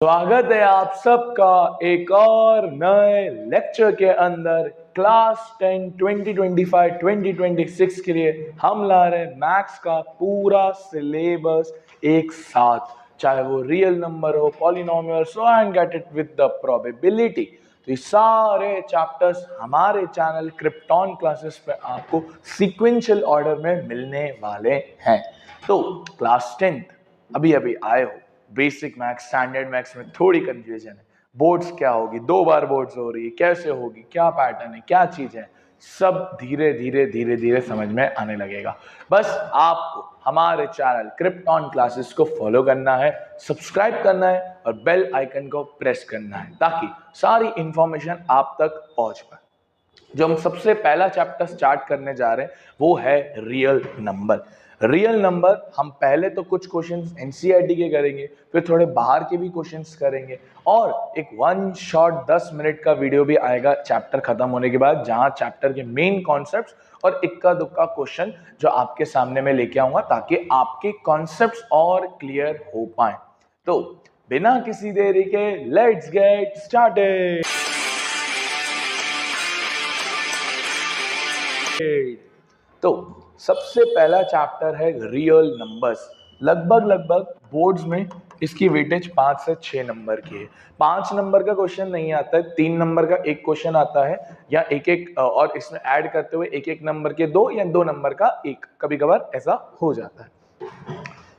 स्वागत है आप सबका एक और नए लेक्चर के अंदर। क्लास 10 2025-2026 के लिए हम ला रहे हैं मैथ्स का पूरा सिलेबस एक साथ, चाहे वो रियल नंबर हो, polynomial, so and get it with the probability. तो ये सारे चैप्टर्स हमारे चैनल क्रिप्टॉन क्लासेस पे आपको सीक्वेंशियल ऑर्डर में मिलने वाले हैं। तो क्लास 10 अभी अभी आए हो, बेसिक मैथ्स, स्टैंडर्ड मैथ्स में थोड़ी कंफ्यूजन है। बोर्ड्स क्या होगी, 2 बार बोर्ड्स हो रही है, कैसे होगी, क्या पैटर्न है, क्या चीज है, सब धीरे धीरे धीरे धीरे समझ में आने लगेगा। बस आपको हमारे चैनल क्रिप्टॉन क्लासेस को फॉलो करना है, सब्सक्राइब करना है और बेल आइकन को प्रेस करना है ताकि सारी इंफॉर्मेशन आप तक पहुंच पाए। जो हम सबसे पहला चैप्टर स्टार्ट करने जा रहे हैं वो है रियल नंबर। रियल नंबर हम पहले तो कुछ क्वेश्चंस एनसीईआरटी के करेंगे, फिर थोड़े बाहर के भी क्वेश्चंस करेंगे और एक 1 शॉट 10 मिनट का वीडियो भी आएगा चैप्टर खत्म होने के बाद, जहां चैप्टर के मेन कॉन्सेप्ट्स और इक्का दुक्का क्वेश्चन जो आपके सामने में लेके आऊंगा ताकि आपके कॉन्सेप्ट्स और क्लियर हो पाए। तो बिना किसी देरी के लेट्स गेट स्टार्टेड। तो सबसे पहला चैप्टर है रियल नंबर्स। लगभग बोर्ड्स में इसकी वेटेज 5 से 6 नंबर की है। 5 नंबर का क्वेश्चन नहीं आता है, 3 नंबर का एक क्वेश्चन आता है, या एक एक और इसमें ऐड करते हुए एक एक नंबर के 2 या 2 नंबर का एक, कभी कभार ऐसा हो जाता है।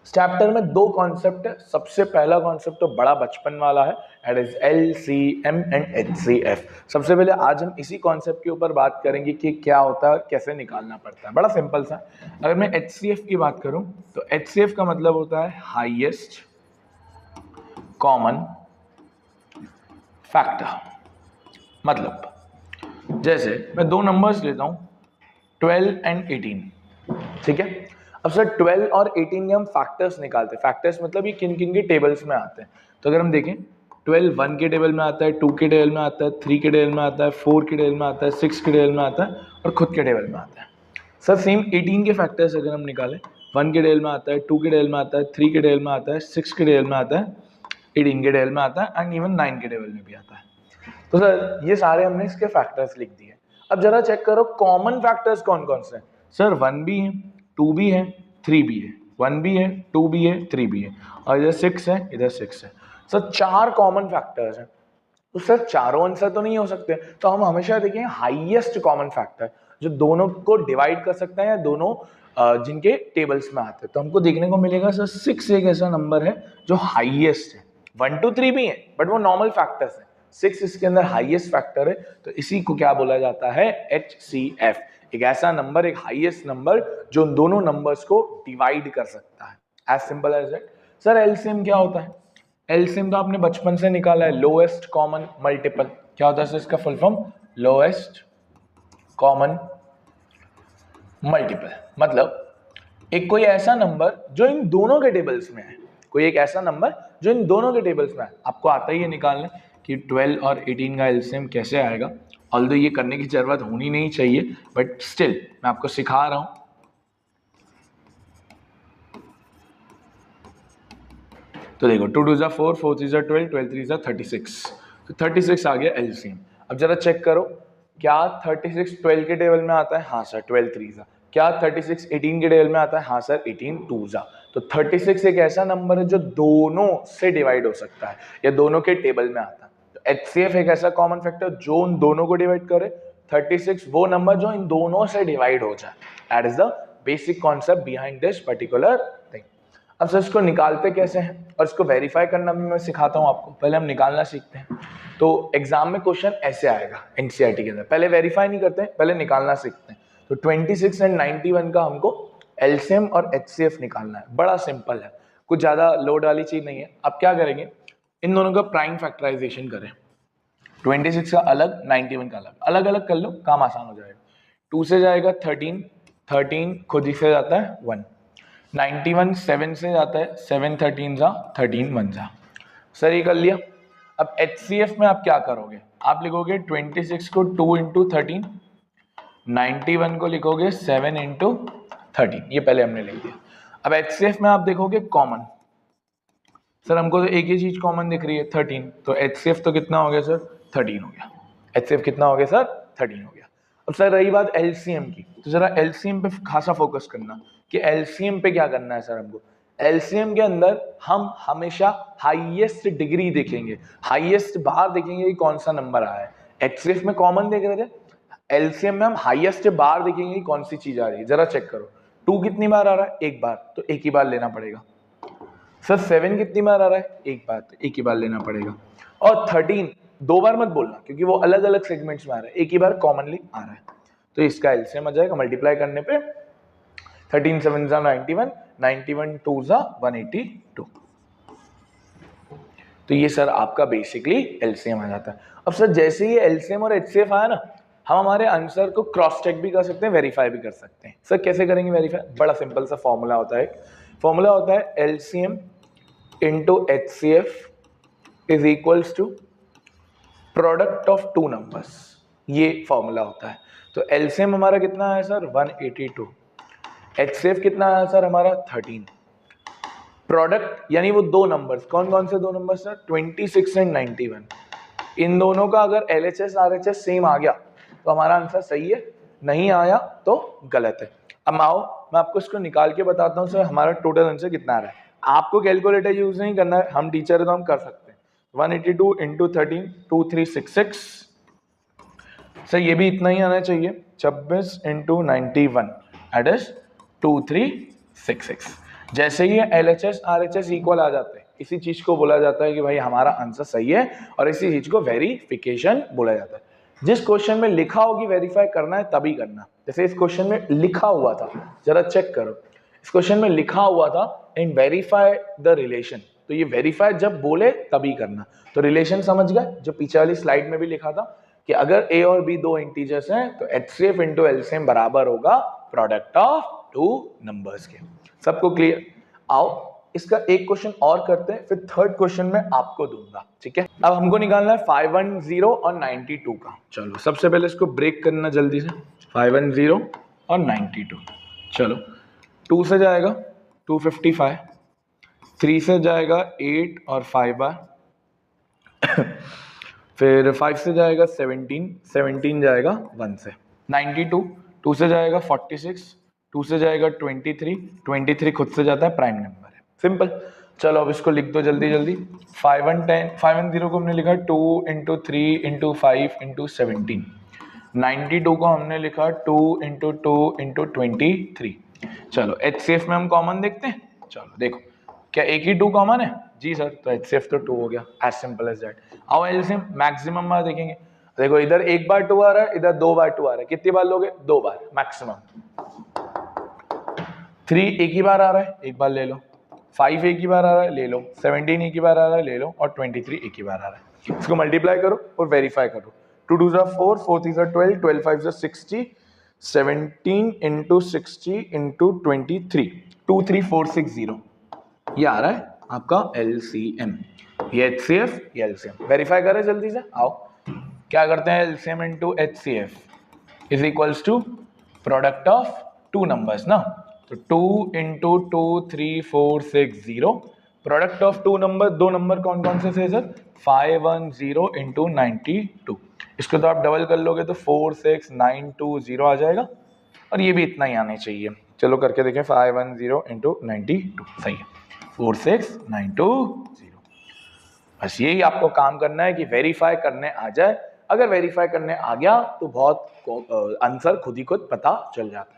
इस चैप्टर में 2 कॉन्सेप्ट है। सबसे पहला कॉन्सेप्ट तो बड़ा बचपन वाला है, that is LCM and HCF। सबसे पहले आज हम इसी कॉन्सेप्ट के ऊपर बात करेंगे कि क्या होता है, कैसे निकालना पड़ता है। बड़ा सिंपल सा। अगर मैं HCF की बात करूं तो HCF का मतलब होता है हाईएस्ट कॉमन फैक्टर। मतलब जैसे मैं 2 नंबर्स लेता हूं 12 एंड 18, ठीक है। अब सर 12 और 18 के हम फैक्टर्स निकालते हैं। फैक्टर्स मतलब ये किन किन के टेबल्स में आते हैं। तो अगर हम देखें 12 1 के टेबल में आता है, 2 के टेबल में आता है, 3 के टेबल में आता है, 4 के टेबल में आता है, 6 के टेबल में आता है और खुद के टेबल में आता है। सर सेम 18 के फैक्टर्स अगर हम निकालें, 1 के टेबल में आता है, 2 के टेबल में आता है, 3 के टेबल में आता है, 6 के टेबल में आता है, 18 के टेबल में आता है एंड इवन 9 के टेबल में भी आता है। तो सर ये सारे हमने इसके फैक्टर्स लिख दिए। अब जरा चेक करो कॉमन फैक्टर्स कौन कौन से हैं। सर 1 भी है, 2 भी है, 3 भी है। 1 भी है, 2 भी है, 3 भी है और इधर 6 है, इधर 6 है। सर 4 कॉमन फैक्टर्स हैं। तो सर चारों आंसर तो नहीं हो सकते, तो हम हमेशा देखेंगे हाईएस्ट कॉमन फैक्टर जो दोनों को डिवाइड कर सकता है या दोनों जिनके टेबल्स में आते हैं। तो हमको देखने को मिलेगा सर 6 एक ऐसा नंबर है जो हाईएस्ट है। 1 2 3 भी है बट वो नॉर्मल फैक्टर्स है, 6 इसके अंदर हाईएस्ट फैक्टर है। तो इसी को क्या बोला जाता है, HCF। एक ऐसा नंबर, एक हाईएस्ट नंबर जो उन दोनों नंबर्स को डिवाइड कर सकता है। As simple as that. Sir LCM क्या होता है? एलसीएम तो आपने बचपन से निकाला है, लोएस्ट कॉमन मल्टीपल। क्या होता है सर इसका full form? Lowest common multiple. मतलब एक कोई ऐसा नंबर जो इन दोनों के टेबल्स में है, कोई एक ऐसा नंबर जो इन दोनों के टेबल्स में है। आपको आता ही है निकालने कि 12 और 18 का एलसीएम कैसे आएगा। ऑल्दो ये करने की जरूरत होनी नहीं चाहिए बट स्टिल मैं आपको सिखा रहा हूं। तो देखो 2 2 4, 4 3 12, 12 3 36। तो 36 आ गया एलसीएम। अब जरा चेक करो क्या 36 12 के टेबल में आता है? हाँ सर 12 3 क्या 36 18 के टेबल में आता है? हाँ सर 18 2 तो 36 एक ऐसा नंबर है जो दोनों से डिवाइड हो सकता है या दोनों के टेबल में आता है। तो HCF एक ऐसा कॉमन फैक्टर जो उन दोनों को डिवाइड करे। 36 वो नंबर जो इन दोनों से डिवाइड हो जाए। That is the basic concept behind this particular thing. अब सर इसको निकालते कैसे हैं और इसको वेरीफाई करना भी मैं सिखाता हूं आपको। पहले हम निकालना सीखते हैं। तो एग्जाम में क्वेश्चन ऐसे आएगा एनसीईआरटी के अंदर, पहले वेरीफाई नहीं करते हैं, पहले निकालना सीखते हैं। तो 26 एंड 91 का हमको एलसीएम और HCF निकालना है। बड़ा सिंपल है, कुछ ज्यादा लोड वाली चीज नहीं है। अब क्या करेंगे, इन दोनों का प्राइम फैक्टराइजेशन करें। 26 का अलग, 91 का अलग, अलग अलग कर लो, काम आसान हो जाएगा। 2 से जाएगा 13, 13 खुद ही से जाता है 1। 91 7 से जाता है 7 13 जा 13 1 जा। सर ये कर लिया। अब HCF में आप क्या करोगे, आप लिखोगे 26 को 2 इंटू 13, 91 को लिखोगे 7 इंटू 13। ये पहले हमने लिख दिया। अब HCF में आप देखोगे कॉमन, सर हमको तो एक ही चीज कॉमन दिख रही है 13, तो HCF तो कितना हो गया सर 13 हो गया। HCF कितना हो गया सर 13 हो गया। अब सर रही बात LCM की, तो जरा LCM पे खासा फोकस करना कि LCM पे क्या करना है सर हमको। LCM के अंदर हम हमेशा हाईएस्ट डिग्री देखेंगे, हाईएस्ट बार देखेंगे कि कौन सा नंबर आया है। HCF में कॉमन देख रहे थे, LCM में हम हाईएस्ट बार देखेंगे कि कौन सी चीज आ रही है। जरा चेक करो 2 कितनी बार आ रहा है, एक बार, तो एक ही बार लेना पड़ेगा। सर 7 कितनी बार आ रहा है, एक बार, तो एक ही बार लेना पड़ेगा। और 13 दो बार मत बोलना क्योंकि वो अलग अलग सेगमेंट्स में आ रहा है, एक ही बार कॉमनली आ रहा है। तो इसका एलसीएम आ जाएगा मल्टीप्लाई करने पे 13 7 जा 91, 91 2 जा 182। तो ये सर आपका बेसिकली एलसीएम आ जाता है। अब सर जैसे ही एलसीएम और एचसीएफ आया ना, हम हमारे आंसर को क्रॉस चेक भी कर सकते हैं, वेरीफाई भी कर सकते हैं। सर कैसे करेंगे वेरीफाई? बड़ा सिंपल सा फॉर्मूला होता है, फॉर्मूला होता है LCM into HCF is equals to product of two numbers. ये फॉर्मूला होता है। तो एलसीएम हमारा कितना है सर 182, एचसीएफ कितना है सर हमारा 13, प्रोडक्ट यानी वो दो नंबर्स, कौन कौन से दो नंबर्स सर 26 एंड 91, इन दोनों का अगर एलएचएस आरएचएस सेम आ गया तो हमारा आंसर सही है, नहीं आया तो गलत है। अब आओ मैं आपको इसको निकाल के बताता हूँ सर हमारा टोटल आंसर कितना आ रहा है। आपको कैलकुलेटर यूज नहीं करना है, हम टीचर है तो हम कर सकते हैं। 182 इंटू 13 2366, सर ये भी इतना ही आना चाहिए, 26 इंटू 91 एट इज 2366। जैसे ही LHS RHS इक्वल आ जाते हैं, इसी चीज को बोला जाता है कि भाई हमारा आंसर सही है, और इसी चीज को वेरिफिकेशन बोला जाता है। जिस क्वेश्चन में लिखा होगी वेरीफाई करना है तभी करना। जैसे इस क्वेश्चन में लिखा हुआ था, जरा चेक करो, इस क्वेश्चन में लिखा हुआ था इन वेरीफाई द रिलेशन, तो ये वेरीफाई जब बोले तभी करना। तो रिलेशन समझ गए, जो पीछे वाली स्लाइड में भी लिखा था कि अगर A और B दो इंटीजर्स हैं तो HCF इंटू एलसीएम बराबर होगा प्रोडक्ट ऑफ टू नंबर्स के। सबको क्लियर? आओ इसका एक क्वेश्चन और करते हैं, फिर थर्ड क्वेश्चन में आपको दूंगा, ठीक है। अब हमको निकालना है 510 और 92 का। चलो सबसे पहले इसको ब्रेक करना जल्दी से, 510 और 92। चलो 2 से जाएगा 255, 3 से जाएगा 8 और 5 बार फिर 5 से जाएगा 17, 17 जाएगा 1 से। 92 2 से जाएगा 46, 2 से जाएगा 23, 23 खुद से जाता है, प्राइम नंबर है, सिंपल। चलो अब इसको लिख दो जल्दी जल्दी। 510 को हमने लिखा 2 इंटू 3 इंटू 5 इंटू 17। 92 को हमने लिखा 2 इंटू 2 इंटू 23। चलो HCF में हम कॉमन देखते हैं। चलो देखो क्या एक ही 2 कॉमन है? जी सर, तो HCF तो 2 हो गया, एज सिंपल एज दैट। आओ एलसीएम मैक्सिमम बार देखेंगे। देखो इधर एक बार 2 आ रहा है, इधर 2 बार 2 आ रहा है, कितनी बार लोगे? 2 बार मैक्सिमम। 3 एक ही बार आ रहा है, एक बार ले लो। 5 एक ही बार आ रहा है, ले लो। 17 एक ही बार आ रहा है, ले लो। और 23 एक ही बार आ रहा है। इसको मल्टीप्लाई करो और वेरीफाई करो। 2 2 जा 4, 4 3 जा 12, 12 5 जा 60, 17 इंटू 60 इंटू 23, 23460, ये आ रहा है आपका LCM। ये HCF, ये LCM। वेरीफाई करें जल्दी से, आओ क्या करते हैं, LCM into HCF is equals to product of two numbers ना, तो 2 into 2 3 4 6 0, product of two number, दो नंबर कौन कौन से थे सर? 510 इंटू 92। इसको तो आप डबल कर लोगे तो 46920 आ जाएगा, और ये भी इतना ही आने चाहिए। चलो करके देखें, 510 इंटू 92 सही है, 46920। बस यही आपको काम करना है कि वेरीफाई करने आ जाए। अगर वेरीफाई करने आ गया तो बहुत आंसर खुद ही खुद पता चल जाता है।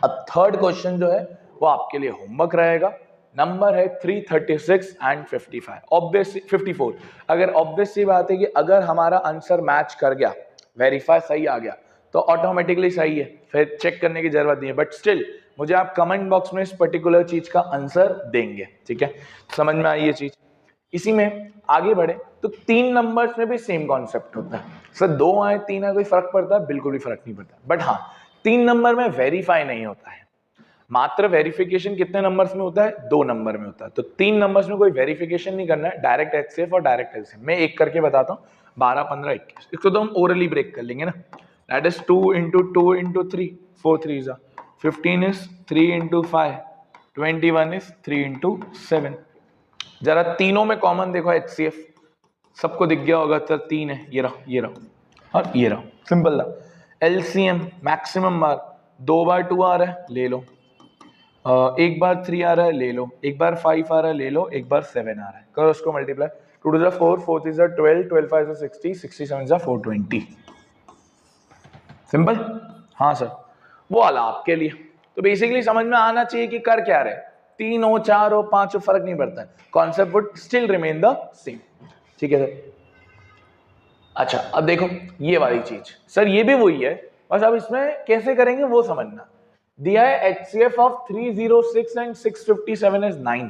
अब थर्ड क्वेश्चन जो है वो आपके लिए होमवर्क रहेगा। नंबर है 336 एंड 55, ऑब्वियसली 54। अगर ऑब्वियसली बात है कि अगर हमारा आंसर मैच कर गया, वेरीफाई सही आ गया, तो ऑटोमेटिकली सही है, फिर चेक करने की जरूरत नहीं है। बट स्टिल मुझे आप कमेंट बॉक्स में इस पर्टिकुलर चीज का आंसर देंगे, ठीक है? समझ में आई ये चीज? इसी में आगे बढ़े तो 3 नंबर्स में भी सेम कॉन्सेप्ट होता है। सर 2 आए 3 आए कोई फर्क पड़ता है? बिल्कुल भी फर्क नहीं पड़ता। बट हाँ 3 नंबर में वेरीफाई नहीं होता है, मात्र वेरिफिकेशन कितने नंबर्स में होता है? 2 नंबर में होता है। तो 3 नंबर्स में कोई वेरिफिकेशन नहीं करना है, डायरेक्ट HCF और डायरेक्ट LCM। मैं एक करके बताता हूँ, 12 15 21, इसको तो हम ओरली ब्रेक कर लेंगे ना। दैट इज 2 इंटू 2 इंटू 3, 4 3 जा 15 इज 3 इंटू 5, 21 इज 3 इंटू 7। जरा तीनों में कॉमन देखो HCF, सबको दिख गया होगा सर 3 है, ये रहा और ये रहा, सिंपल था। LCM मैक्सिमम बार 2 बार 2 आ रहा है ले लो, एक बार 3 आ रहा है ले लो, एक बार 5 आ रहा है ले लो, एक बार 7 आ रहा है, करो उसको मल्टीप्लाई, 2 to 4, 4 3 12, 12 5 60, 67 420, सिंपल। हाँ सर, वो वाला आपके लिए। तो बेसिकली समझ में आना चाहिए कि कर क्या रहे, 3 हो 4 हो 5 हो फर्क नहीं पड़ता है, concept would still remain the same, ठीक है सर। अच्छा अब देखो ये वाली चीज, सर ये भी वही है, बस अब इसमें कैसे करेंगे वो समझना। दिया है HCF of 306 and 657 is 9,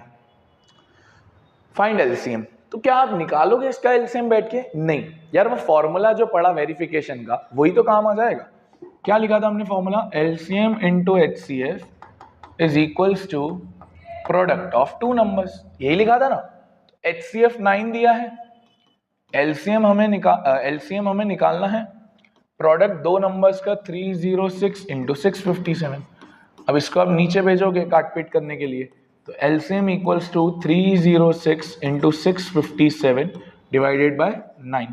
find LCM। तो क्या आप निकालोगे इसका LCM बैठ के? नहीं यार, वो फॉर्मूला जो पढ़ा वेरिफिकेशन का वही तो काम आ जाएगा। क्या लिखा था हमने formula? LCM into HCF is equals to product of 2 numbers, यही लिखा था ना। HCF 9 दिया है, LCM हमें निकालना है प्रोडक्ट 2 नंबर्स का 306 इंटू 657। अब इसको आप नीचे भेजोगे काट पीट करने के लिए, तो LCM equals to 306 into 657 divided by 9,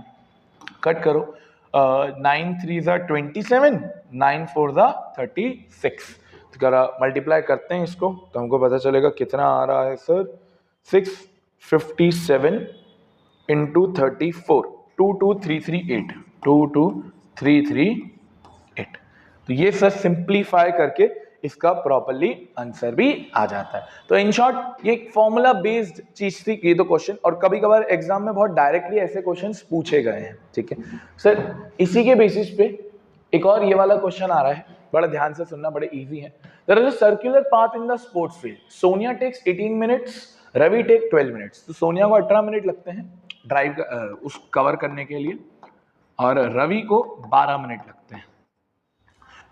cut करो, 9 3 27, 9 4 36, तो करा मल्टीप्लाई करते हैं इसको तो हमको पता चलेगा कितना आ रहा है सर, 657 इंटू 34, 22338, 22338। तो ये सर सिंप्लीफाई करके इसका प्रॉपर्ली आंसर भी आ जाता है। तो इन शॉर्ट ये फॉर्मूला बेस्ड चीज थी ये तो क्वेश्चन, और कभी कभार एग्जाम में बहुत डायरेक्टली ऐसे क्वेश्चंस पूछे गए हैं, ठीक है सर। इसी के बेसिस पे एक और ये वाला क्वेश्चन आ रहा है, बड़ा ध्यान से सुनना, बड़े इजी है। There is a circular path in the sports field, Sonia takes 18 minutes, Ravi take 12 minutes. तो सोनिया को 18 मिनट लगते हैं ड्राइव उस कवर करने के लिए, और रवि को 12 मिनट लगते हैं।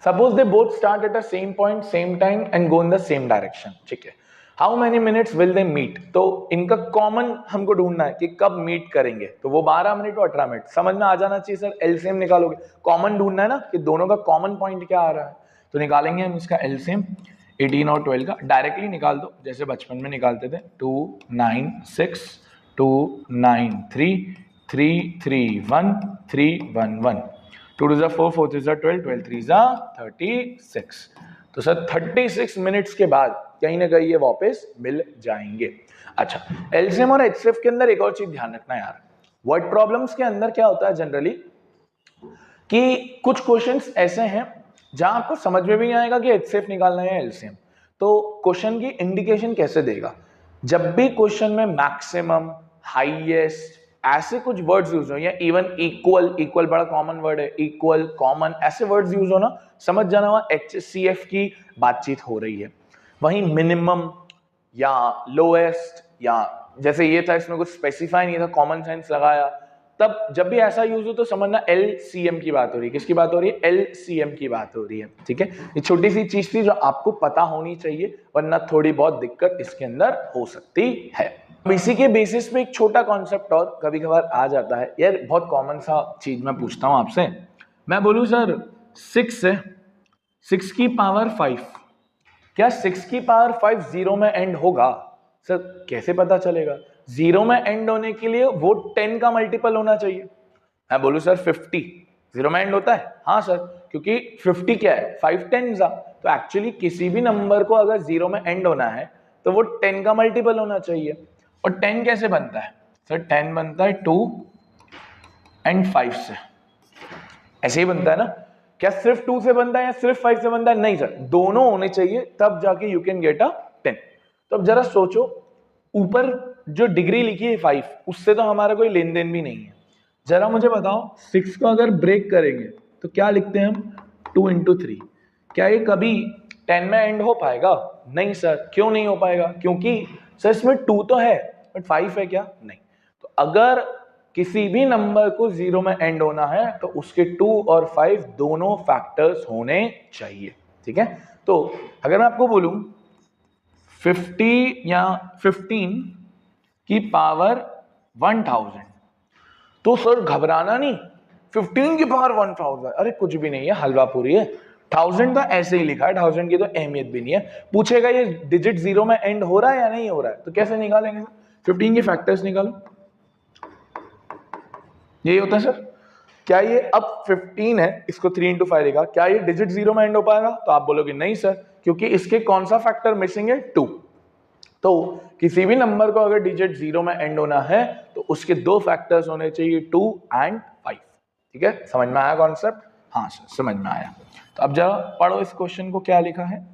Suppose they both start at the same point, same time and go in the same direction, ठीक है। How many minutes will they meet? तो इनका कॉमन हमको ढूंढना है कि कब मीट करेंगे, तो वो 12 मिनट और 18 मिनट समझ में आ जाना चाहिए सर। LCM निकालोगे, कॉमन ढूंढना है ना कि दोनों का कॉमन पॉइंट क्या आ रहा है, तो निकालेंगे हम इसका LCM 18 और 12 का, डायरेक्टली निकाल दो जैसे बचपन में निकालते थे, 2 9 6 2 9 3 3 3 1 3 1 1, 2 2 4 4 3 12 12 3 36। तो सर 36 मिनट्स के बाद कहीं ना कहीं ये वापस मिल जाएंगे। अच्छा, LCM और HCF के अंदर एक और चीज ध्यान रखना यार, वर्ड प्रॉब्लम्स के अंदर क्या होता है जनरली कि कुछ क्वेश्चंस ऐसे हैं जहां आपको समझ में भी नहीं आएगा कि HCF निकालना है LCM, तो क्वेश्चन की इंडिकेशन कैसे देगा? जब भी क्वेश्चन में मैक्सिमम, हाईएस्ट ऐसे कुछ वर्ड्स यूज हो, या इवन इक्वल, इक्वल बड़ा कॉमन वर्ड है, इक्वल, कॉमन, ऐसे वर्ड्स यूज हो ना, समझ जाना वहां HCF की बातचीत हो रही है। वहीं मिनिमम या लोएस्ट, या जैसे ये था इसमें कुछ स्पेसिफाई नहीं था, कॉमन सेंस लगाया, तब जब भी ऐसा यूज हो तो समझना LCM की बात हो रही है। किसकी बात हो रही है? LCM की बात हो रही है, ठीक है। ये छोटी सी चीज थी जो आपको पता होनी चाहिए, वरना थोड़ी बहुत दिक्कत इसके अंदर हो सकती है। अब इसी के बेसिस पे एक छोटा कॉन्सेप्ट और कभी कभार आ जाता है यार, बहुत कॉमन सा चीज मैं पूछता हूं आपसे, मैं बोलूं सर 6 है, 6 की पावर 5, क्या 6 की पावर 5 जीरो में एंड होगा? सर कैसे पता चलेगा? जीरो में एंड होने के लिए वो 10 का मल्टीपल होना चाहिए। मैं बोलूं सर 50 जीरो में एंड होता है? हाँ सर, क्योंकि 50 क्या है, 5 10s, तो एक्चुअली किसी भी नंबर को अगर जीरो में एंड होना है तो वो 10 का मल्टीपल होना चाहिए। और 10 कैसे बनता है सर? 10 बनता है 2 एंड 5 से, ऐसे ही बनता है ना। क्या सिर्फ 2 से बनता है या सिर्फ 5 से बनता है? नहीं सर, दोनों होने चाहिए, तब जाके यू कैन गेट अ 10। तो अब जरा सोचो, ऊपर जो डिग्री लिखी है 5, उससे तो हमारा कोई लेन देन भी नहीं है। जरा मुझे बताओ 6 को अगर ब्रेक करेंगे तो क्या लिखते हैं हम? 2 इंटू 3। क्या ये कभी 10 में एंड हो पाएगा? नहीं सर। क्यों नहीं हो पाएगा? क्योंकि सर इसमें 2 तो है बट 5 है क्या? नहीं। तो अगर किसी भी नंबर को जीरो में एंड होना है तो उसके 2 और 5 दोनों फैक्टर्स होने चाहिए, ठीक है। तो अगर मैं आपको बोलूं 50 या 15 की पावर 1000, तो सर घबराना नहीं, 15 की पावर 1000, अरे कुछ भी नहीं है, हलवा पूरी है। 1000 तो ऐसे ही लिखा है, 1000 की तो अहमियत भी नहीं है। पूछेगा ये डिजिट जीरो में एंड हो रहा है या नहीं हो रहा है, तो कैसे निकालेंगे? 15 के फैक्टर्स निकालो, यही होता है सर। क्या ये अब 15 है, इसको 3 इंटू 5 देगा, क्या ये डिजिट 0 में एंड हो पाएगा? तो आप बोलोगे नहीं सर, क्योंकि इसके कौन सा फैक्टर मिसिंग है? 2। तो किसी भी नंबर को अगर डिजिट 0 में एंड होना है तो उसके दो फैक्टर्स होने चाहिए, 2 एंड 5। ठीक है, समझ में आया कॉन्सेप्ट? हाँ सर, समझ में आया। तो अब जरा पढ़ो इस क्वेश्चन को, क्या लिखा है।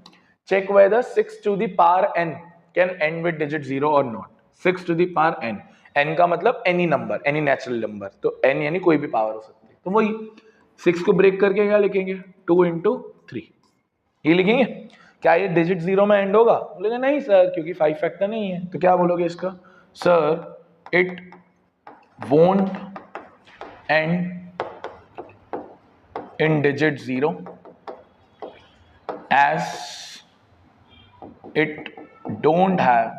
Check whether 6 to the power n can end with digit 0 और not. 6 to the power n, n का मतलब any number, any natural number, तो n यानी कोई भी पावर हो सकती है। तो वही 6 को ब्रेक करके क्या लिखेंगे? 2 इंटू 3, ये लिखेंगे। क्या ये डिजिट 0 में एंड होगा? बोलेंगे नहीं सर, क्योंकि 5 फैक्टर नहीं है। तो क्या बोलोगे इसका? Sir it won't and in digit 0 as it don't have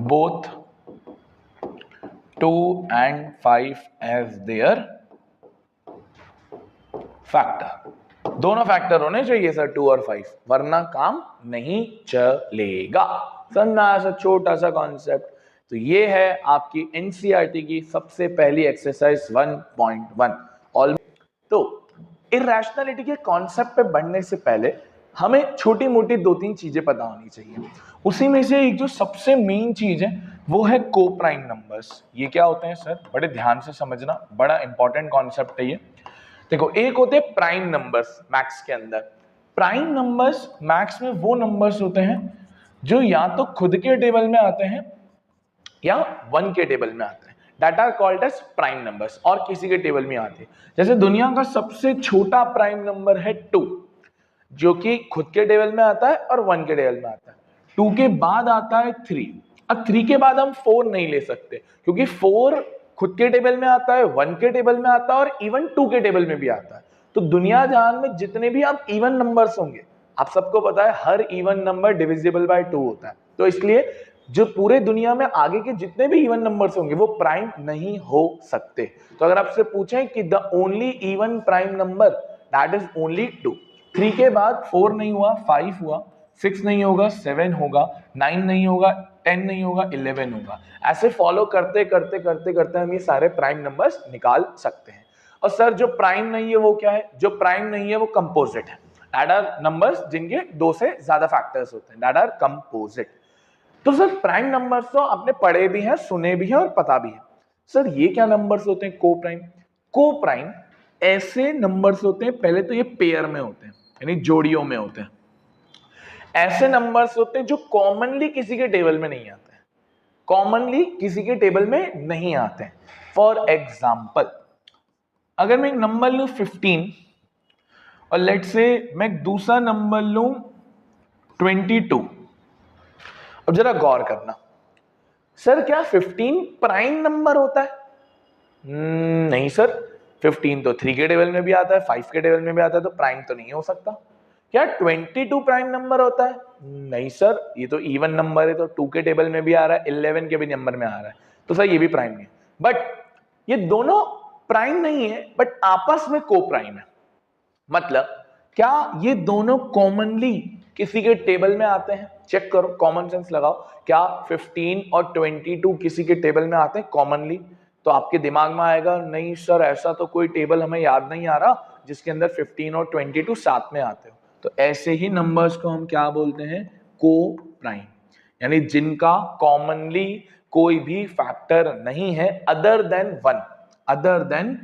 both 2 and 5 as their factor. दोनों फैक्टर होने चाहिए सर 2 और 5, वरना काम नहीं चलेगा। समझना ऐसा छोटा सा कॉन्सेप्ट। तो ये है आपकी एनसीईआरटी की सबसे पहली एक्सरसाइज 1.1। तो इरैशनैलिटी के कॉन्सेप्ट पे बढ़ने से पहले हमें छोटी मोटी 2-3 चीजें पता होनी चाहिए। उसी में से एक जो सबसे मेन चीज है वो है को प्राइम नंबर्स। ये क्या होते हैं सर? बड़े ध्यान से समझना, बड़ा इंपॉर्टेंट कॉन्सेप्ट है ये। देखो, एक होते हैं प्राइम नंबर्स मैथ्स के अंदर। प्राइम नंबर्स मैथ्स में वो नंबर्स होते हैं जो या तो खुद के टेबल में आते हैं या 1 के टेबल में आते हैं, that are called as prime numbers, और किसी के टेबल में आते हैं। जैसे दुनिया का सबसे छोटा प्राइम नंबर है 2, जो कि खुद के टेबल में आता है और 1 के टेबल में आता है। 2 के बाद आता है 3। अब 3 के बाद हम 4 नहीं ले सकते, क्योंकि 4 खुद के टेबल में आता है, 1 के टेबल में आता है और इवन 2 के टेबल में भी आता है। तो दुनिया जहान में जितने भी आप इवन नंबर्स होंगे, आप सबको पता है her even number divisible by 2 होता है। तो इसलिए जो पूरे दुनिया में आगे के जितने भी इवन नंबर्स होंगे वो प्राइम नहीं हो सकते। तो अगर आपसे पूछें कि the only even prime number that is only 2। 3 के बाद 4 नहीं हुआ, 5 हुआ, 6 नहीं होगा, 7 होगा, 9 नहीं होगा, 10 नहीं होगा, 11 होगा। ऐसे फॉलो करते करते करते करते हम ये सारे प्राइम नंबर्स निकाल सकते हैं। और सर जो प्राइम नहीं है वो क्या है? जो प्राइम नहीं है वो कंपोजिट है। दैट आर नंबर्स जिनके 2 से ज्यादा फैक्टर्स होते हैं, दैट आर कंपोजिट। तो सर प्राइम नंबर्स तो आपने पढ़े भी हैं, सुने भी हैं और पता भी है। सर ये क्या नंबर्स होते हैं? को प्राइम। को प्राइम ऐसे नंबर्स होते हैं, पहले तो ये पेयर में होते हैं, यानी जोड़ियों में होते हैं। ऐसे नंबर्स होते हैं जो कॉमनली किसी के टेबल में नहीं आते हैं, कॉमनली किसी के टेबल में नहीं आते हैं। फॉर एग्जाम्पल, अगर मैं एक नंबर लूं 15 और लेट्स से मैं एक दूसरा नंबर लूं 22। अब जरा गौर करना, सर क्या 15 प्राइम नंबर होता है? नहीं सर, 15 तो 3 के टेबल में भी आता है, 5 के टेबल में भी आता है, तो प्राइम तो नहीं हो सकता। क्या 22 प्राइम नंबर होता है? नहीं सर, ये तो इवन नंबर है, तो 2 के टेबल में भी आ रहा है, 11 के भी नंबर में आ रहा है, तो सर ये भी प्राइम नहीं है। बट ये दोनों प्राइम नहीं है, बट आपस में को प्राइम है। मतलब क्या ये दोनों कॉमनली किसी के टेबल में आते हैं? चेक करो, कॉमन सेंस लगाओ। क्या 15 और 22 किसी के टेबल में आते हैं कॉमनली? तो आपके दिमाग में आएगा नहीं सर, ऐसा तो कोई टेबल हमें याद नहीं आ रहा जिसके अंदर 15 और 22 साथ में आते हो। तो ऐसे ही नंबर्स को हम क्या बोलते हैं? को प्राइम, यानी जिनका कॉमनली कोई भी फैक्टर नहीं है अदर देन 1। अदर देन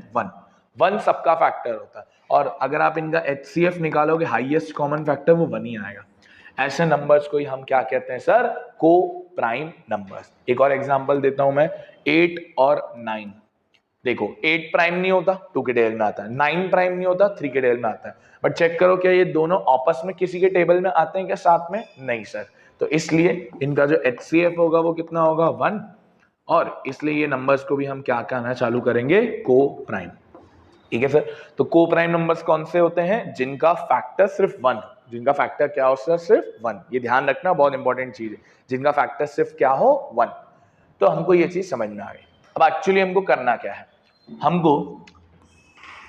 1 सबका फैक्टर होता है। और अगर आप इनका HCF निकालोगे, हाईएस्ट कॉमन फैक्टर, वो 1 ही आएगा। ऐसे नंबर्स को ही हम क्या कहते हैं सर? को प्राइम नंबर्स। एक और एग्जांपल देता हूं मैं, 8 और 9। देखो 8 प्राइम नहीं होता, 2 के टेबल में आता है, 9 प्राइम नहीं होता, 3 के टेबल में आता है। बट चेक करो क्या ये दोनों आपस में किसी के टेबल में आते हैं क्या साथ में? नहीं सर। तो इसलिए इनका जो HCF होगा वो कितना होगा? 1। और इसलिए ये नंबर्स को भी हम क्या कहना चालू करेंगे? को प्राइम। ठीक है सर। तो को प्राइम नंबर्स कौन से होते हैं? जिनका फैक्टर सिर्फ 1। जिनका फैक्टर क्या हो सर? सिर्फ 1। ये ध्यान रखना, बहुत इंपॉर्टेंट चीज है। जिनका फैक्टर सिर्फ क्या हो? 1। तो हमको ये चीज समझ में आ गई। अब एक्चुअली हमको करना क्या है? हमको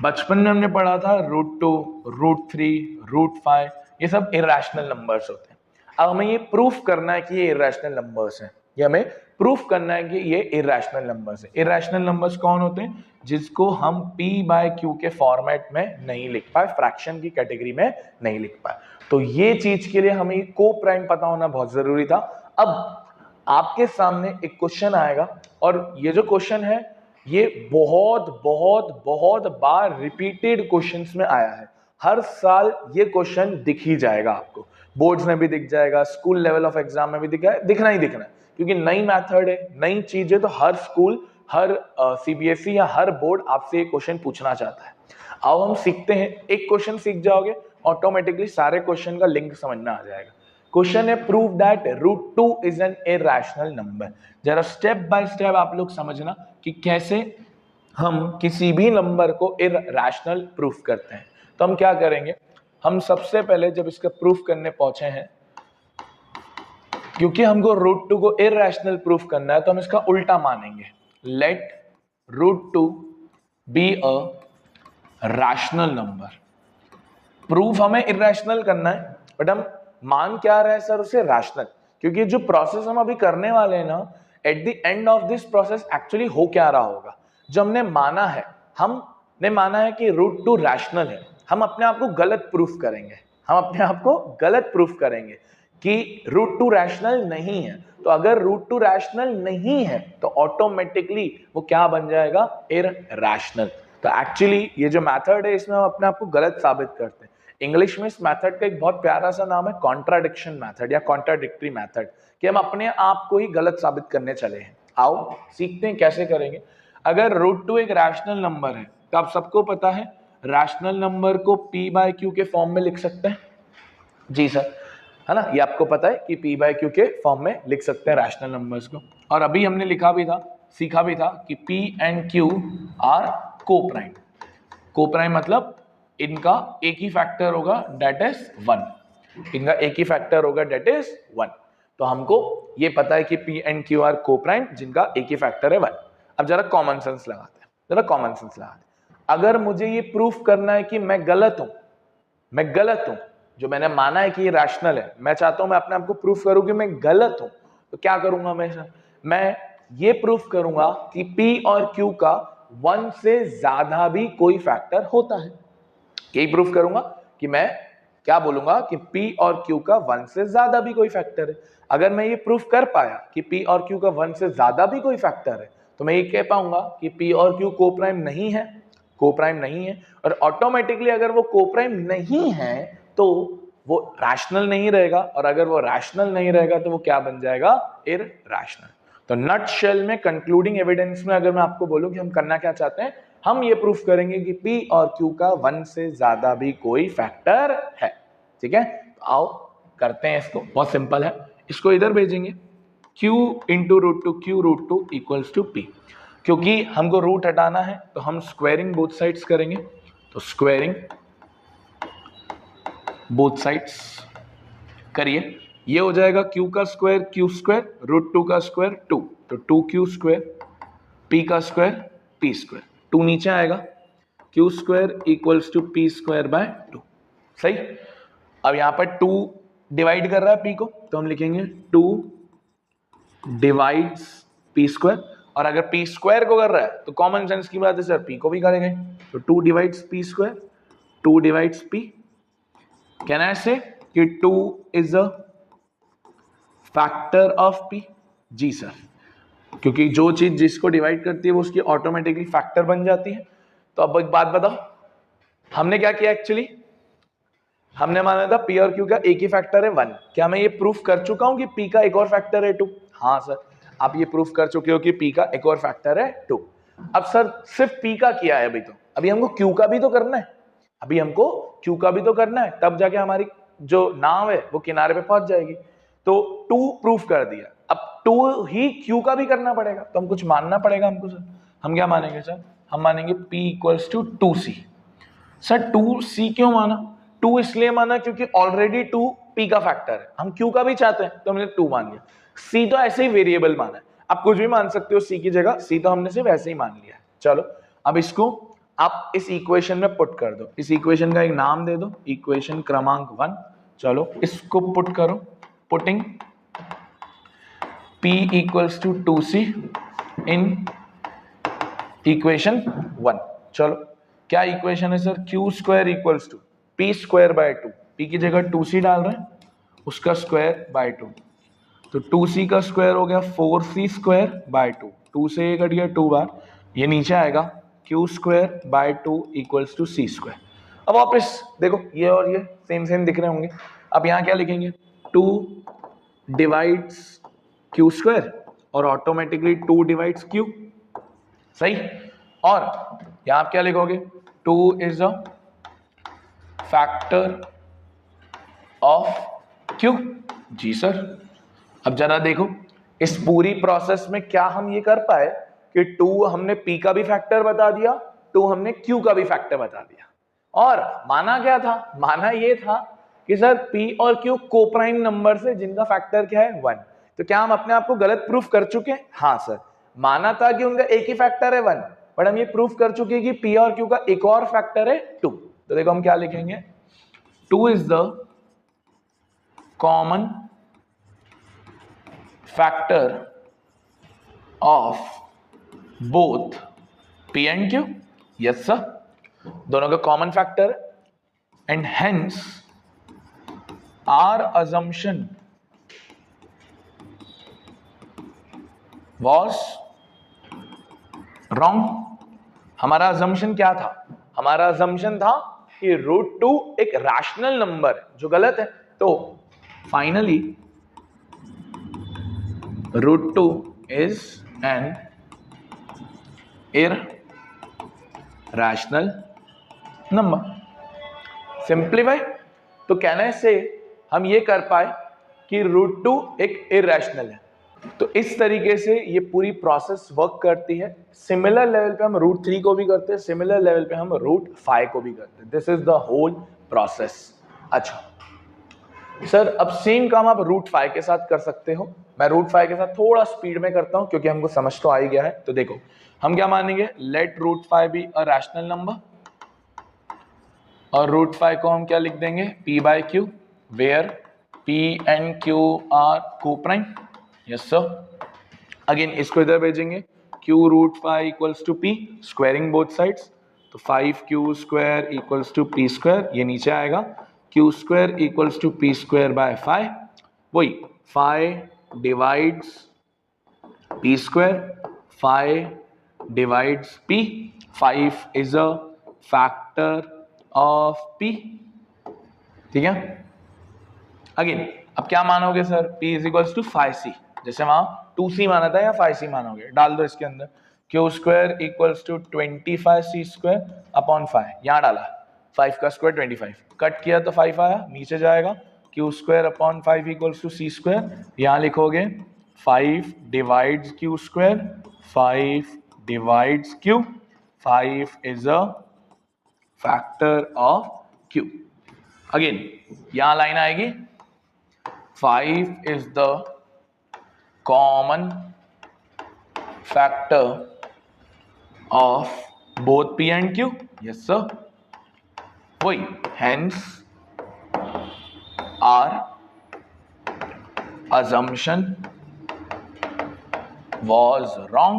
बचपन में हमने पढ़ा था √2, √3, √5, ये सब इरेशनल नंबर्स होते हैं। अब हमें ये प्रूफ करना है कि ये इरेशनल नंबर्स हैं, ये हमें प्रूफ करना है कि ये इरेशनल नंबर्स हैं। इरेशनल नंबर्स कौन होते हैं? जिसको हम p बाय क्यू के फॉर्मेट में नहीं लिख पाए, फ्रैक्शन की कैटेगरी में नहीं लिख पाए। तो ये चीज के लिए हमें को प्राइम पता होना बहुत जरूरी था। अब आपके सामने एक क्वेश्चन आएगा और ये जो क्वेश्चन है ये बहुत बहुत बहुत बार रिपीटेड क्वेश्चंस में आया है। हर साल ये क्वेश्चन दिख ही जाएगा आपको, बोर्ड्स में भी दिख जाएगा, स्कूल लेवल ऑफ एग्जाम में भी दिखना ही दिखना है, क्योंकि नई मेथड है, नई चीज है, तो हर स्कूल, हर सीबीएसई या हर बोर्ड आपसे ये क्वेश्चन पूछना चाहता है। अब हम सीखते हैं, एक क्वेश्चन सीख जाओगे ऑटोमेटिकली सारे क्वेश्चन का लिंक समझ में आ जाएगा। क्वेश्चन है prove that √2 is an irrational number. जरा स्टेप बाय स्टेप आप लोग समझना कि कैसे हम किसी भी नंबर को इरैशनल प्रूफ करते हैं। तो हम क्या करेंगे, हम सबसे पहले जब इसका प्रूफ करने पहुंचे हैं, क्योंकि हमको √2 को इरैशनल प्रूफ करना है तो हम इसका उल्टा मानेंगे। Let √2 be a rational number. Proof हमें इरैशनल करना है, बट हम मान क्या रहे हैं सर उसे? रैशनल। क्योंकि जो प्रोसेस हम अभी करने वाले हैं ना, at the end of this process actually हो क्या रहा होगा, जो हमने माना है, हमने माना है कि √2 रैशनल है, हम अपने आप को गलत प्रूफ करेंगे, हम अपने आप को गलत प्रूफ करेंगे कि √2 रैशनल नहीं है। तो अगर √2 रैशनल नहीं है तो ऑटोमेटिकली वो क्या बन जाएगा? इरैशनल। तो एक्चुअली ये जो मेथड है इसमें हम अपने आप को गलत साबित करते हैं। इंग्लिश में इस मेथड का एक बहुत प्यारा सा नाम है कॉन्ट्राडिक्शन मेथड या कॉन्ट्राडिक्टरी मेथड, कि हम अपने आप को ही गलत साबित करने चले हैं। आओ सीखते हैं कैसे करेंगे। अगर √2 एक रैशनल नंबर है तो आप सबको पता है रैशनल नंबर को p बाय क्यू के फॉर्म में लिख सकते हैं। जी सर, है ना, ये आपको पता है कि p बाय क्यू के फॉर्म में लिख सकते हैं रैशनल नंबर्स को। और अभी हमने लिखा भी था, सीखा भी था कि p एंड q आर को प्राइम। को प्राइम मतलब इनका एक ही फैक्टर होगा, डेट इज 1। इनका एक ही फैक्टर होगा, डेट इज 1। तो हमको ये पता है कि p एंड q आर को प्राइम जिनका एक ही फैक्टर है 1। अब जरा कॉमन सेंस लगाते हैं, जरा कॉमन सेंस लगाते हैं। अगर मुझे ये प्रूफ करना है कि मैं गलत हूं, मैं गलत हूं, जो मैंने माना है कि ये रैशनल है, मैं चाहता हूं मैं अपने आप को प्रूफ करूं कि मैं गलत हूं, तो क्या करूंगा हमेशा? मैं ये प्रूफ करूंगा कि p और q का 1 से ज्यादा भी कोई फैक्टर होता है। यही प्रूफ करूंगा कि मैं क्या बोलूंगा कि p और q का 1 से ज्यादा भी कोई फैक्टर है। अगर मैं ये प्रूफ कर पाया कि p और q का 1 से ज्यादा भी कोई फैक्टर है तो मैं ये कह पाऊंगा कि p और q को प्राइम नहीं है, को प्राइम नहीं है। और ऑटोमेटिकली अगर वो को प्राइम नहीं है तो वो रैशनल नहीं रहेगा, और अगर वो रैशनल नहीं रहेगा तो वो क्या बन जाएगा? इररैशनल। तो नट शेल में कंक्लूडिंग एविडेंस में अगर मैं आपको बोलूं कि हम करना क्या चाहते हैं, हम ये प्रूफ करेंगे कि p और q का 1 से ज्यादा भी कोई फैक्टर है। ठीक है, तो आओ करते हैं इसको, बहुत सिंपल है। इसको इधर भेजेंगे, q into √2 q√2 equals to p। क्योंकि हमको रूट हटाना है तो हम स्क्वायरिंग बोथ साइड्स करेंगे। तो स्क्वायरिंग बोथ साइड्स करिए, ये हो जाएगा q का स्क्वायर √2 का स्क्वायर 2, तो 2q स्क्वायर, p का स्क्वायर p स्क्वायर, 2 नीचे आएगा, q square equals to p square by 2। सही। अब यहां पर 2 डिवाइड कर रहा है p को, तो हम लिखेंगे 2 डिवाइड्स p स्क्वायर। और अगर p स्क्वायर को कर रहा है तो कॉमन सेंस की बात है सर, p को भी करेंगे, तो 2 divides p square, 2 divides p। Can I say कि 2 is a factor of p? जी सर, क्योंकि जो चीज जिसको डिवाइड करती है वो उसकी ऑटोमेटिकली फैक्टर बन जाती है। तो अब एक बात बताओ, हमने क्या किया एक्चुअली? हमने माना था p और q का एक ही फैक्टर है 1। क्या मैं ये प्रूफ कर चुका हूं कि p का एक और फैक्टर है 2? हाँ सर, आप ये प्रूफ कर चुके हो कि p का एक और फैक्टर है 2। अब सर सिर्फ p का किया है, अभी हमको q का भी तो करना है, अभी हमको q का भी तो करना है, तब जाके हमारी जो नाव है वो किनारे पे पहुंच जाएगी। तो 2 प्रूफ कर दिया, अब 2 ही q का भी करना पड़ेगा, तो हम कुछ मानना पड़ेगा हमको सर। हम क्या मानेंगे सर? हम मानेंगे p equals to 2c। Sir 2c क्यों माना? 2 इसलिए माना क्योंकि ऑलरेडी 2 p का फैक्टर है, हम q का भी चाहते हैं तो हमने 2 मान लिया। c तो ऐसे ही वेरिएबल माना है, आप कुछ भी मान सकते हो c की जगह, c तो हमने सिर्फ ऐसे ही मान लिया है। चलो अब इसको आप इस इक्वेशन में पुट कर दो, इस इक्वेशन का एक नाम दे दो, इक्वेशन क्रमांक 1। चलो इसको पुट करो, putting P equals to 2C in equation 1। चलो क्या इक्वेशन है sir, Q square equals to P square by 2, P की जगह 2C डाल रहे हैं, उसका स्क्वायर बाय 2, तो 2C का स्क्वायर हो गया 4C स्क्वायर बाय 2, 2 से ये कट गया 2 बार, ये नीचे आएगा Q square by 2 equals to C square. अब वापस देखो ये और ये सेम सेम दिख रहे होंगे, अब यहाँ क्या लिखेंगे, 2 डिवाइड्स Q स्क्वायर और ऑटोमेटिकली 2 डिवाइड्स Q, सही। और यहां आप क्या लिखोगे, 2 is a factor of Q। जी सर। अब जरा देखो इस पूरी प्रोसेस में क्या हम ये कर पाए कि 2 हमने P का भी फैक्टर बता दिया, 2 हमने Q का भी फैक्टर बता दिया, और माना क्या था, माना ये था कि सर P और Q कोप्राइम नंबर से जिनका फैक्टर क्या है 1। तो क्या हम अपने आप को गलत प्रूफ कर चुके हैं? हाँ सर, माना था कि उनका एक ही फैक्टर है 1, बट हम ये प्रूफ कर चुके हैं कि P और Q का एक और फैक्टर है 2। तो देखो हम क्या लिखेंगे, 2 is the common factor of both P and Q। Yes sir, दोनों का common factor, and hence our assumption was wrong। हमारा assumption क्या था, हमारा assumption था कि √2 एक रैशनल नंबर है, जो गलत है। तो finally √2 is an irrational number। Simplify तो कहने से हम ये कर पाए कि √2 एक इरैशनल है। तो इस तरीके से ये पूरी प्रोसेस वर्क करती है। सिमिलर लेवल पे हम √3 को भी करते हैं, सिमिलर लेवल पे हम √5 को भी करते हैं। This is the whole process. अच्छा सर, अब सेम काम आप √5 के साथ कर सकते हो। मैं √5 के साथ थोड़ा स्पीड में करता हूं क्योंकि हमको समझ तो आ ही गया है। तो देखो हम क्या मानेंगे, let √5 be a rational number, और √5 को हम क्या लिख देंगे, P by Q, where P and Q are coprime. Yes sir. Again इसको इधर भेजेंगे, Q √5 equals to P, squaring both sides, तो 5Q square equals to P square, ये नीचे आएगा Q square equals to P square by 5, वही 5 divides P square, 5 divides P, 5 is a factor of P, ठीक है। अगेन अब क्या मानोगे sir, P is equals to 5C, जैसे वहां 2C माना था या 5C मानोगे, डाल दो इसके अंदर। Q square equals to 25C square upon 5, यहां डाला 5 का स्क्वायर 25, कट किया तो 5 आया, नीचे जाएगा Q square upon 5 equals to C square, यहां लिखोगे 5 divides Q square, 5 divides Q, 5 is a factor of Q। Again यहां लाइन आएगी 5 is the common factor of both P and Q। Yes sir, वही hence our assumption was wrong,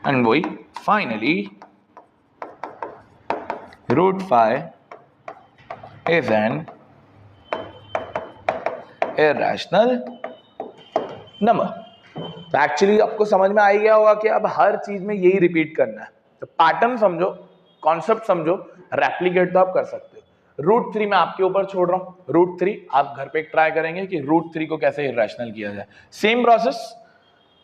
and वही finally √5 is an irrational number। तो actually आपको समझ में आ ही गया होगा कि अब हर चीज में यही रिपीट करना है। तो पैटर्न समझो, कॉन्सेप्ट समझो, रेप्लिकेट तो आप कर सकते हो। √3 मैं आपके ऊपर छोड़ रहा हूं, √3 आप घर पे ट्राई करेंगे कि √3 को कैसे इरैशनल किया जाए। सेम प्रोसेस,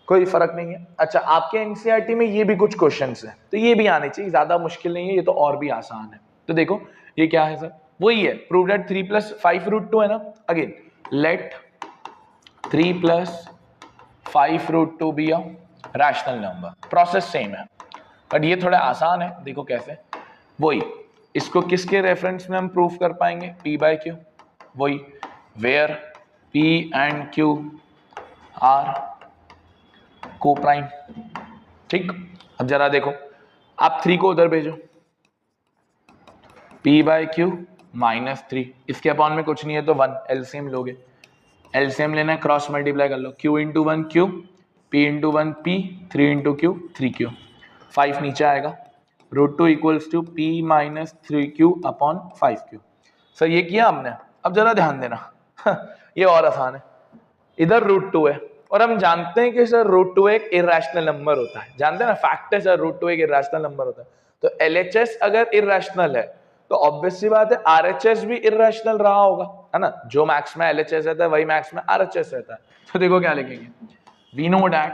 कोई फर्क नहीं है। अच्छा, आपके एनसीईआरटी में ये भी कुछ क्वेश्चंस हैं, तो ये भी आने चाहिए, ज्यादा मुश्किल नहीं है, ये तो और भी आसान है। तो देखो ये क्या है सर, वही है, प्रूव दैट 3 + 5 √2 है ना। Again let 3 + 5 √2 be a rational number. Process same है बट ये थोड़ा आसान है। देखो कैसे, वही इसको किसके रेफरेंस में हम प्रूफ कर पाएंगे, P बाय Q, वही where P and Q are coprime. ठीक, अब जरा देखो, आप 3 को उधर भेजो, P बाय Q -3, इसके अपॉन में कुछ नहीं है तो 1, एलसीएम लोगे, एलसीएम लेना है, क्रॉस मल्टीप्लाई कर लो, q into 1 q, p into 1 p, 3 into q 3q, 5 नीचे आएगा, √2 equals to p minus 3q upon 5q। Sir ये किया हमने। अब जरा ध्यान देना ये और आसान है, इधर √2 है और हम जानते हैं कि सर √2 एक इरेशनल नंबर होता है, जानते हैं ना, फैक्ट है सर √2 एक इरेशनल नंबर होता है। तो LHS अगर इरेशनल है तो ऑब्वियस सी बात है RHS भी इरेशनल रहा होगा, है ना, जो मैक्स में LHS रहता है वही मैक्स में RHS रहता है। तो देखो क्या लिखेंगे, we know that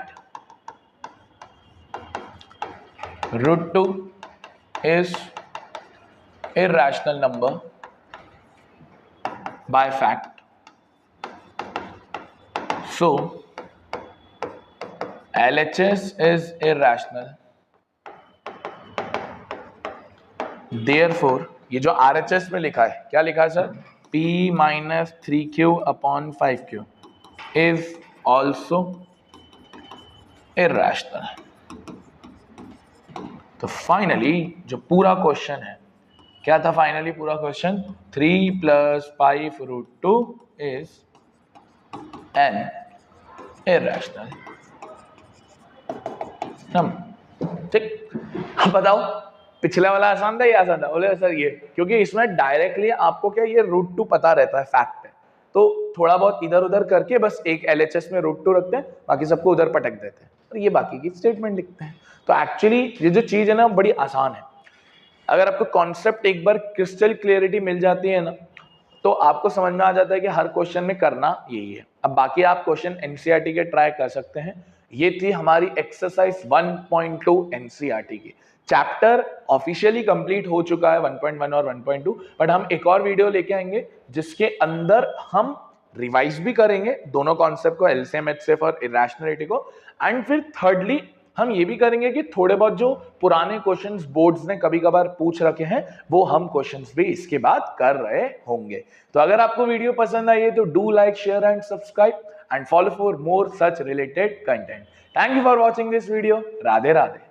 √2 is irrational number by fact, so LHS is irrational, therefore ये जो RHS में लिखा है, क्या लिखा है sir, p minus 3q upon 5q is also irrational। तो फाइनली जो पूरा क्वेश्चन है, क्या था फाइनली पूरा question, 3 + 5 √2 is an irrational number। ठीक, अब बताओ पिछले वाला आसान था, ये आसान था? बोले सर ये, क्योंकि इसमें डायरेक्टली आपको क्या ये √2 पता रहता है, फैक्ट है, तो थोड़ा बहुत इधर उधर करके बस एक LHS में √2 रखते हैं, बाकी सबको उधर पटक देते हैं और ये बाकी की स्टेटमेंट लिखते हैं। तो एक्चुअली ये जो चीज है ना बड़ी आसान है, अगर आपको कॉन्सेप्ट एक बार क्रिस्टल क्लियरिटी मिल जाती है ना तो आपको समझ में आ जाता है कि हर क्वेश्चन में करना यही है। अब बाकी आप क्वेश्चन NCERT के ट्राई कर सकते हैं। ये थी हमारी एक्सरसाइज 1.2 NCERT की। चैप्टर ऑफिशियली कंप्लीट हो चुका है 1.1 और 1.2, बट हम एक और वीडियो लेके आएंगे जिसके अंदर हम रिवाइज भी करेंगे दोनों कॉन्सेप्ट को, LCM HCF और इरेशनलिटी को, एंड फिर थर्डली हम ये भी करेंगे कि थोड़े बहुत जो पुराने क्वेश्चंस बोर्ड्स ने कभी कभार पूछ रखे हैं वो हम क्वेश्चंस भी इसके बाद कर रहे होंगे। तो अगर आपको वीडियो पसंद आई है तो do like, share and subscribe and follow for more such related content. Thank you for watching this video. Radhe Radhe.